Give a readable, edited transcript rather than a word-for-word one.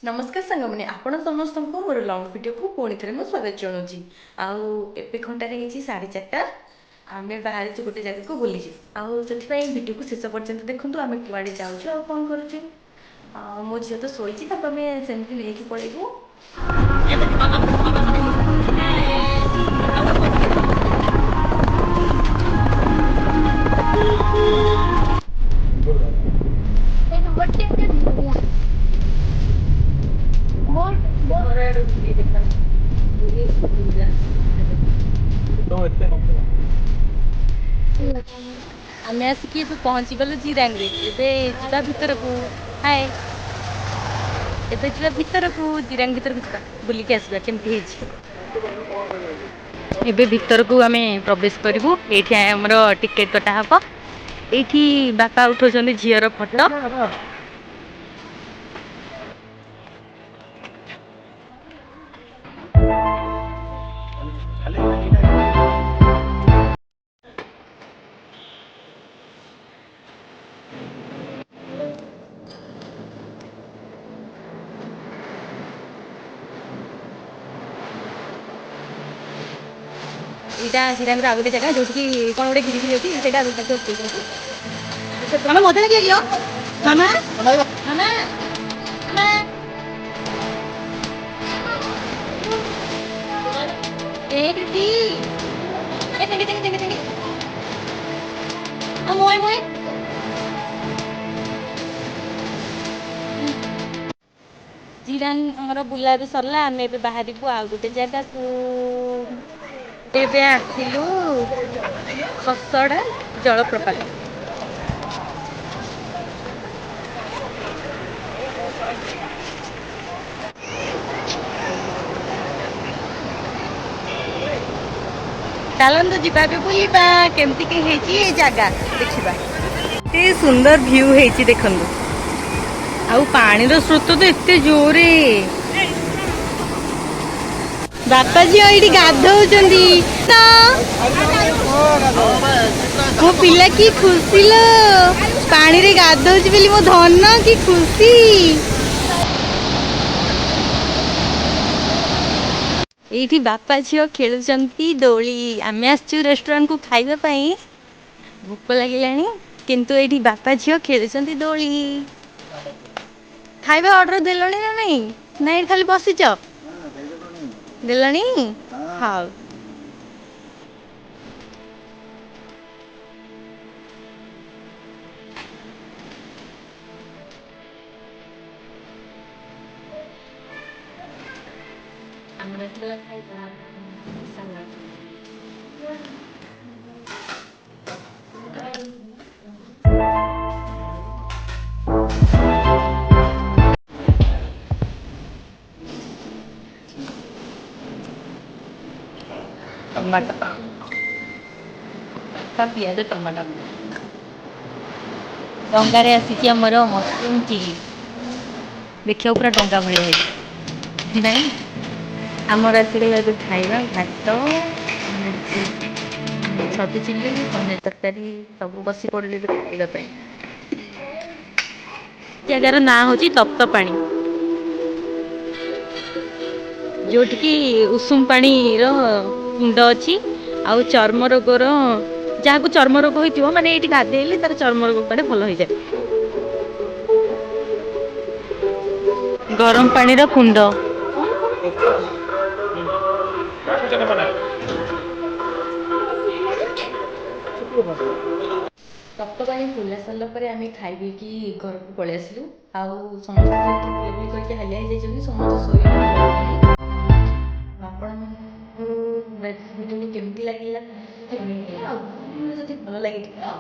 नमस्कार साଙ୍ଗମାନେ ଆପଣ ସମସ୍ତଙ୍କୁ ମୋର ଲଙ୍ଗ ଭିଡ଼ିଓକୁ ପୁଣି ଥରେ ମୁଁ ସ୍ୱାଗତ ଜଣାଉଛି। ଆଉ ଏବେ ଘଣ୍ଟାରେ ହେଇଛି 4:30। ଆମେ ବାହାରିଛୁ ଗୋଟେ ଜାଗାକୁ ବୁଲିଯିବୁ। ଆଉ ସେଥିପାଇଁ ଭିଡ଼ିଓକୁ ଶେଷ ପର୍ଯ୍ୟନ୍ତ ଦେଖନ୍ତୁ ଆମେ କୁଆଡ଼େ ଯାଉଛୁ ଆଉ କ'ଣ କରୁଛୁ। ମୋ ଝିଅ ତ ଶୋଇଛି, ତାକୁ ଆମେ ସେମିତି ନେଇକି ପଳେଇବୁ। ଆମେ ଆସିକି ଏବେ ପହଞ୍ଚିଗଲୁ ଜିରାଙ୍ଗରେ। ଏବେ ଯିବା ଭିତରକୁ। ହାଏ, ଏବେ ଯିବା ଭିତରକୁ, ଜିରାଙ୍ଗ ଭିତରକୁ ଯିବା, ବୁଲିକି ଆସିବା କେମିତି ହେଇଛି। ଏବେ ଭିତରକୁ ଆମେ ପ୍ରବେଶ କରିବୁ। ଏଇଠି ଆମର ଟିକେଟ କଟା ହବ। ଏଇଠି ବାପା ଉଠଉଛନ୍ତି ଝିଅର ଫଟୋ। ଏଇଟା ଜିରାଙ୍ଗର ଆଉ ଗୋଟେ ଜାଗା ଯୋଉଠିକି କ'ଣ ଗୋଟେ ଗିରିଗିରି ଅଛି, ସେଇଟା ମାମା ମଜା ଲାଗିବ। ମାମା ମାମା ମାମା ଏଇଠି ଜିରାଙ୍ଗ ଆମର ବୁଲା ବି ସରିଲା। ଆମେ ଏବେ ବାହାରିବୁ ଆଉ ଗୋଟେ ଜାଗାକୁ। ଏବେ ଆସିଲୁ ଖସଡ଼ା ଜଳପ୍ରପାତ। ଚାଲନ୍ତୁ ଯିବା, ଏବେ ବୁଲିବା କେମିତି କି ହେଇଛି ଏ ଜାଗା ଦେଖିବା। ଏତେ ସୁନ୍ଦର ଭ୍ୟୁ ହେଇଛି ଦେଖନ୍ତୁ। ଆଉ ପାଣିର ସ୍ରୋତ ତ ଏତେ ଜୋରେ। ବାପା ଝିଅ ଏଇଠି ଗାଧଉଛନ୍ତି। ମୋ ପିଲା କି ଖୁସି ଲୋ, ପାଣିରେ ଗାଧଉଛି ବୋଲି ମୋ ଧନ କି ଖୁସି। ଏଇଠି ବାପା ଝିଅ ଖେଳୁଛନ୍ତି ଦୋଳି। ଆମେ ଆସିଛୁ ରେଷ୍ଟୁରାଣ୍ଟକୁ ଖାଇବା ପାଇଁ। ଭୋକ ଲାଗିଲାଣି, କିନ୍ତୁ ଏଇଠି ବାପା ଝିଅ ଖେଳୁଛନ୍ତି ଦୋଳି। ଖାଇବା ଅର୍ଡର ଦେଲଣି ନା ନାଇଁ? ନାଇଁ ଖାଲି ବସିଛ? ଦେଲଣି? ହଉ। ଆମର ଖାଇବା ଟମାଟୋ, ପିଆଜ, ଟମାଟୋ। ଡଙ୍ଗାରେ ଆସିଛି ଆମର ମସରୁମ ଚିଲି। ଦେଖିବାକୁ ପୁରା ଡଙ୍ଗା ଭଳିଆ ହେଇଛି ନାଇଁ। ଆମର ଆସିଲେ ଏବେ ଖାଇବା ଭାତ, ଛତୁ ଚିଲି, ପନିର ତରକାରୀ ସବୁ ବସି ପଡ଼ିଲେ ଖାଇବା ପାଇଁ। ଜାଗାର ନାଁ ହଉଛି ତପ୍ତପାଣି, ଯୋଉଠିକି ଉଷୁମ ପାଣିର କୁଣ୍ଡ ଅଛି। ଆଉ ଚର୍ମ ରୋଗର, ଯାହାକୁ ଚର୍ମ ରୋଗ ହେଇଥିବ ମାନେ ଏଇଠି ଗାଧେଇଲେ ତାର ଚର୍ମ ରୋଗ କୁଆଡେ ଭଲ ହେଇଯାଏ। ଗରମ ପାଣିର କୁଣ୍ଡ। ତପ୍ତପାଣି ଖୋଲା ସାରିଲା ପରେ ଆମେ ଖାଇ ପିଇକି ଘରକୁ ପଳେଇ ଆସିଲୁ। ଆଉ ସମସ୍ତେ ଯେହେତୁ ବୁଲାବୁଲି କରିକି ହାଲିଆ ହେଇଯାଇଛନ୍ତି, ସମସ୍ତେ ଶୋଇବାକୁ ପଡ଼ିଲାଣି। ଆପଣମାନଙ୍କୁ ଭିଡ଼ିଓ କେମିତି ଲାଗିଲା? ଆଉ ଯଦି ଭଲ ଲାଗିଥିଲା